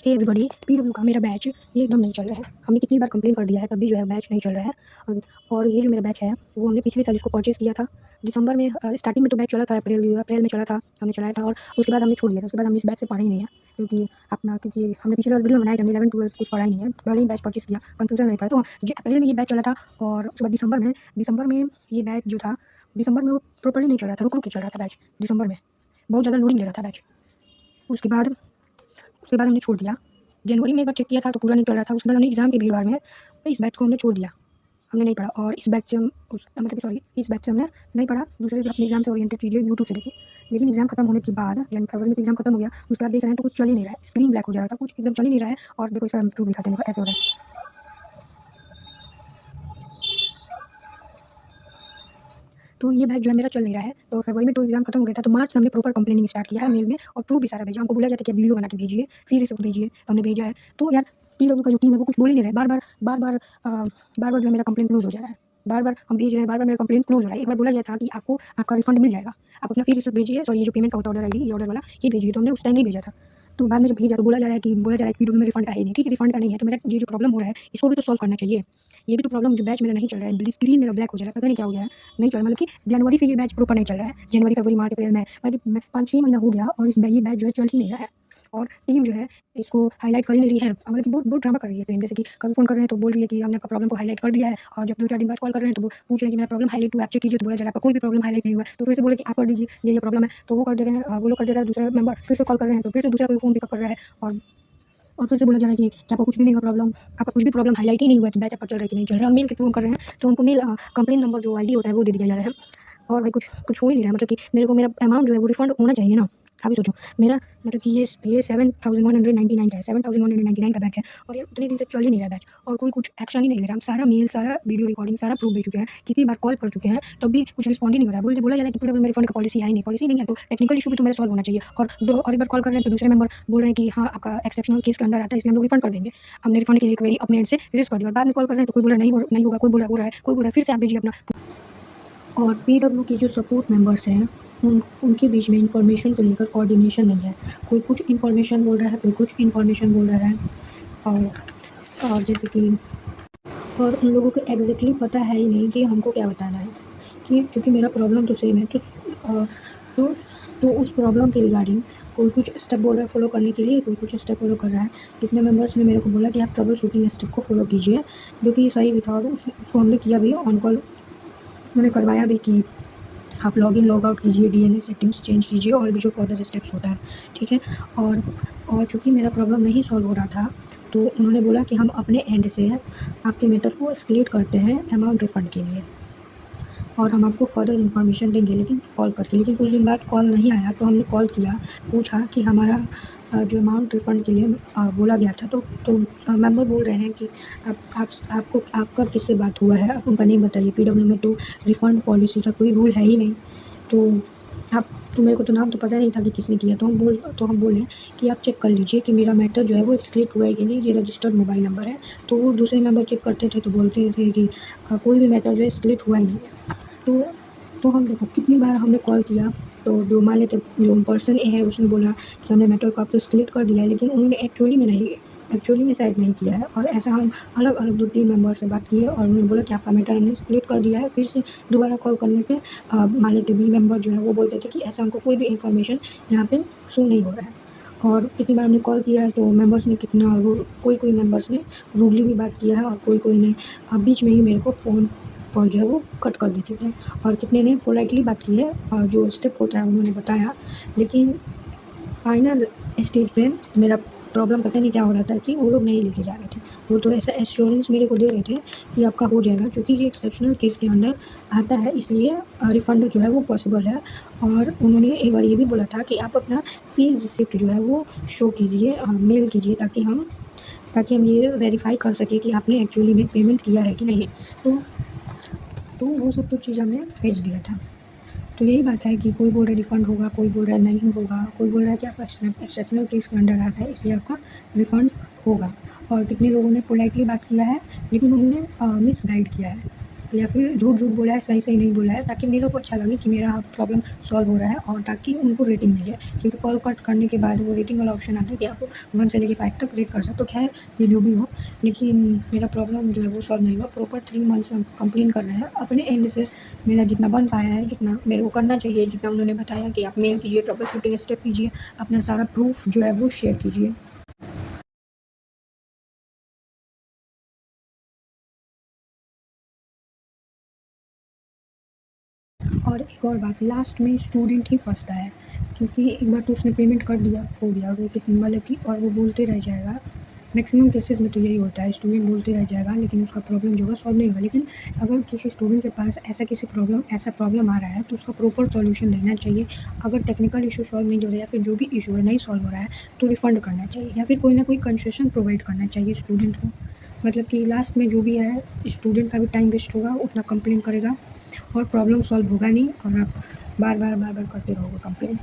Hey everybody, PW का मेरा batch ये एकदम नहीं चल रहा है। हमने कितनी बार कंप्लेन कर दिया है, तब भी जो है बैच नहीं चल रहा है। और ये जो मेरा बैच है वो हमने पिछले साल इसको परचेज़ किया था दिसंबर में। स्टार्टिंग में तो बैच चला था, अप्रैल में चला था, हमने चलाया था और उसके बाद हमने छोड़ दिया था। उसके बाद हमने इस बैच से पढ़ा ही नहीं है, क्योंकि हमने पिछले वीडियो में बनाया था, हमने 11-12 कुछ पढ़ा ही नहीं है, भले ही बैच परचेज़ किया, कंफ्यूजन नहीं पड़ा। तो ये अप्रैल में ये बैच चला था और उसके बाद दिसंबर में ये बैच जो था, दिसंबर में वो प्रॉपर्ली नहीं चल रहा था, रुक रुक के चल रहा था बैच। दिसंबर में बहुत ज़्यादा लोडिंग ले रहा था बैच। उसके बाद हमने छोड़ दिया। जनवरी में एक बार चेक किया था तो पूरा नहीं चल रहा था। उसके बाद हमने एग्ज़ाम की भीड़-भाड़ में इस बैच को हमने छोड़ दिया, हमने नहीं पढ़ा। और इस बैच से हमने नहीं पढ़ा। दूसरे अपने एग्ज़ाम से ओरिएंटेड चीज़ें यूट्यूब से देखी। लेकिन एग्ज़ाम खत्म होने के बाद, यानी फरवरी में एग्ज़ाम खत्म हो गया, उसके बाद देख रहे हैं तो कुछ चल ही नहीं रहा है, स्क्रीन ब्लैक हो जा रहा था, कुछ एकदम चल ही नहीं रहा है। और देखो इसका प्रूफ दिखाते हैं, देखो ऐसे हो रहा है। तो ये बैच जो है मेरा चल नहीं रहा है। तो फरवरी में तो एग्ज़ाम खत्म हो गया था, तो मार्च से हमने प्रॉपर कंप्लेनिंग स्टार्ट किया है मेल में और प्रूफ भी सारा भेजा। हमको बोला गया था कि आप वीडियो बना के भेजिए, फिर ये सब भेजिए, तो हमने भेजा है। तो यार पीडब्ल्यू का जो टीम है वो कुछ बोल ही नहीं रहा है। बार-बार जो है मेरा कंप्लेंट क्लोज़ हो जा रहा है। बार-बार हम भेज रहे हैं, बार-बार मेरा कंप्लेंट क्लोज़ हो रहा है। एक बार बोला गया था कि आपको आपका रिफंड मिल जाएगा, आप अपना फी रिसीप्ट भेजिए, सॉरी ये जो पेमेंट का होता है ऑर्डर आईडी, ये ऑर्डर वाला ये भेजिए। तो हमने उस टाइम नहीं भेजा था। तो बाद में जब भेजा तो बोला जा रहा है कि पीडब्ल्यू में रिफंड का है ही नहीं। ठीक है, रिफंड का नहीं है तो मेरा ये जो प्रॉब्लम हो रहा है इसको भी तो सॉल्व करना चाहिए। ये भी तो प्रॉब्लम, जो बैच मेरा नहीं चल रहा है, स्क्रीन मेरा ब्लैक हो जा रहा है, पता नहीं क्या हो गया है, नहीं चल रहा। मतलब कि जनवरी से ये बैच प्रॉपर नहीं चल रहा है। जनवरी, फरवरी, मार्च, अप्रैल में मतलब 5-6 महीना हो गया और ये बैच जो है चल ही नहीं रहा है। और टीम जो है इसको हाईलाइट कर ही नहीं रही है, मतलब कि बहुत बहुत ड्रामा कर रही है टीम। जैसे कि कभी फ़ोन कर रहे हैं तो बोल रही है कि हमने आपका प्रॉब्लम को हाईलाइट कर दिया है, और जब 2-4 दिन बाद कॉल कर रहे हैं तो वो पूछ रहे हैं कि मेरा प्रॉब्लम हाईलाइट हुआ, आप चेक कीजिए। तो बोला जा रहा है आपका कोई भी प्रॉब्लम हाईलाइट नहीं हुआ है। तो फिर से बोले कि आप कर दीजिए, ये प्रॉब्लम है, तो वो कर दे रहे हैं। वो लोग कर दे रहा है, दूसरा मेंबर फिर से कॉल कर रहे हैं तो फिर से दूसरा कोई फ़ोन पिकअप कर रहा है। और फिर से बोला जा रहा है कि आपका कुछ भी नहीं हुआ प्रॉब्लम, आपका कुछ भी प्रॉब्लम हाईलाइट ही नहीं हुआ है, तो बैच आपका चल रहा है कि नहीं चल रहा है। और मेल के थ्रू हम कर रहे हैं तो उनको मेल कंप्लेन नंबर जो आईडी होता है वो दे दिया जा रहा है। और भाई कुछ हो ही नहीं रहा है। मतलब कि मेरा अमाउंट जो है वो रिफंड होना चाहिए ना। आप ही सोचो, मेरा मतलब कि ये 7,199 का है, 7,199 का बैच है और ये उतने दिन से चल ही नहीं रहा बैच, और कोई कुछ एक्शन ही नहीं ले रहा। हम सारा मेल, सारा वीडियो रिकॉर्डिंग, सारा प्रूफ दे चुके हैं, कितनी बार कॉल कर चुके हैं, तब भी कुछ रिस्पॉन्ड ही नहीं हो रहा है। बोला जा रहा है कि पीडब्ल्यू में रिफंड का पॉलिसी है ही नहीं। पॉलिसी नहीं है तो टेक्निकल इशू भी तो मेरा सॉल्व होना चाहिए। और एक बार कॉल कर रहे हैं तो दूसरे मेंबर बोल रहे हैं कि हाँ आपका एक्सेप्शनल केस के अंदर आता है, इसलिए हम लोग रिफंड कर देंगे। हमने रिफंड के लिए क्वेरी अपने एंड से रेज़ कर दिया और बाद में कॉल कर रहे हैं तो कोई बोल रहा है नहीं होगा, कोई बोल रहा है हो रहा है, कोई बोल रहा है फिर से आप भेजिए अपना। और पीडब्ल्यू की जो सपोर्ट मेंबर्स हैं उनके बीच में इंफॉर्मेशन को लेकर कोऑर्डिनेशन नहीं है। कोई कुछ इन्फॉर्मेशन बोल रहा है, कोई कुछ इन्फॉर्मेशन बोल रहा है। और जैसे कि और उन लोगों को एग्जैक्टली पता है ही नहीं कि हमको क्या बताना है, कि चूँकि मेरा प्रॉब्लम तो सेम है तो तो उस प्रॉब्लम के रिगार्डिंग कोई कुछ स्टेप बोल रहा है फॉलो करने के लिए, कोई कुछ स्टेप फॉलो कर रहा है। कितने मेंबर्स ने मेरे को बोला कि आप ट्रबल शूटिंग स्टेप को फॉलो कीजिए, जो कि सही भी था और उसको हमने किया भी। ऑन कॉल उन्होंने करवाया भी कि आप लॉगिन लॉग आउट कीजिए, डीएनएस सेटिंग्स चेंज कीजिए और भी जो फर्दर स्टेप्स होता है, ठीक है। और चूँकि मेरा प्रॉब्लम नहीं सॉल्व हो रहा था तो उन्होंने बोला कि हम अपने एंड से आपके मैटर को एस्केलेट करते हैं अमाउंट रिफ़ंड के लिए और हम आपको फर्दर इन्फॉर्मेशन देंगे, लेकिन कॉल करके। लेकिन कुछ दिन बाद कॉल नहीं आया तो हमने कॉल किया, पूछा कि हमारा जो अमाउंट रिफ़ंड के लिए बोला गया था तो मेंबर बोल रहे हैं कि आपको आपका किससे बात हुआ है, आप उनका नेम बताइए। पीडब्ल्यू में तो रिफ़ंड पॉलिसी का कोई रूल है ही नहीं। तो मेरे को तो नाम तो पता नहीं था कि किसने किया। तो हम बोले कि आप चेक कर लीजिए कि मेरा मैटर जो है वो एस्केलेट हुआ है कि नहीं, ये रजिस्टर्ड मोबाइल नंबर है। तो वो दूसरे मेंबर चेक करते थे तो बोलते थे कि कोई भी मैटर जो है एस्केलेट हुआ ही नहीं है। तो हम देखो कितनी बार हमने कॉल किया, तो जो मान लेते जो पर्सन है उसने बोला कि हमने मैटर को आपको एस्केलेट कर दिया है, लेकिन उन्होंने एक्चुअली में शायद नहीं किया है। और ऐसा हम अलग अलग 2-3 मेंबर से बात किए और उन्होंने बोला कि आपका मैटर हमने एस्केलेट कर दिया है। फिर से दोबारा कॉल करने पे मान लेते बी मेंबर जो है वो बोलते थे कि ऐसा हमको कोई भी इन्फॉर्मेशन यहाँ पे शो नहीं हो रहा है। और कितनी बार हमने कॉल किया है तो मेंबर्स ने कोई मेंबर्स ने रूडली भी बात किया है और कोई ने बीच में ही मेरे को फ़ोन और जो है वो कट कर देते थे। और कितने ने पोलाइटली बात की है और जो स्टेप होता है उन्होंने बताया। लेकिन फाइनल स्टेज पे मेरा प्रॉब्लम पता नहीं क्या हो रहा था कि वो लोग नहीं लेके जा रहे थे। वो तो ऐसा एश्योरेंस मेरे को दे रहे थे कि आपका हो जाएगा, क्योंकि ये एक्सेप्शनल केस के अंदर आता है, इसलिए रिफ़ंड जो है वो पॉसिबल है। और उन्होंने एक बार ये भी बोला था कि आप अपना फी रिसिप्ट जो है वो शो कीजिए, मेल कीजिए, ताकि हम ये वेरीफाई कर सकें कि आपने एक्चुअली में पेमेंट किया है कि नहीं। तो वो सब तो चीज़ हमने भेज दिया था। तो यही बात है कि कोई बोल रहा है रिफ़ंड होगा, कोई बोल रहा है नहीं होगा, कोई बोल रहा है कि आपका एक्सेप्शनल केस के अंडर आता है इसलिए आपका रिफ़ंड होगा। और कितने लोगों ने पोलाइटली बात किया है लेकिन उन्होंने मिसगाइड किया है। या फिर झूठ झूठ बोला है, सही सही नहीं बोला है, ताकि मेरे को अच्छा लगे कि मेरा प्रॉब्लम सॉल्व हो रहा है और ताकि उनको रेटिंग मिल जाए। क्योंकि कॉल कट करने के बाद वो रेटिंग वाला ऑप्शन आता है कि आप 1 से लेके 5 तक रेट कर सकते हो। खैर ये जो भी हो, लेकिन मेरा प्रॉब्लम जो है वो सॉल्व नहीं हुआ। प्रॉपर 3 मंथ से हम कंप्लेन कर रहे हैं। अपने एंड से मेरा जितना बन पाया है, जितना मेरे को करना चाहिए, जितना उन्होंने बताया कि आप मेल कीजिए, ट्रबल शूटिंग स्टेप कीजिए, अपना सारा प्रूफ जो है वो शेयर कीजिए। और एक और बात, लास्ट में स्टूडेंट ही फंसता है, क्योंकि एक बार तो उसने पेमेंट कर दिया, हो गया, वो कितनी मतलब कि, और वो बोलते रह जाएगा। मैक्सिमम केसेस में तो यही होता है, स्टूडेंट बोलते रह जाएगा लेकिन उसका प्रॉब्लम जो होगा सॉल्व नहीं होगा। लेकिन अगर किसी स्टूडेंट के पास ऐसा प्रॉब्लम आ रहा है तो उसका प्रॉपर सॉल्यूशन देना चाहिए। अगर टेक्निकल इशू सॉल्व नहीं हो रहा है या फिर जो भी इशू है नहीं सॉल्व हो रहा है तो रिफ़ंड करना चाहिए, या फिर कोई ना कोई कंसेशन प्रोवाइड करना चाहिए स्टूडेंट को। मतलब कि लास्ट में जो भी है, स्टूडेंट का भी टाइम वेस्ट होगा, उतना कंप्लेन करेगा और प्रॉब्लम सॉल्व होगा नहीं, और आप बार बार करते रहोगे कंप्लेन।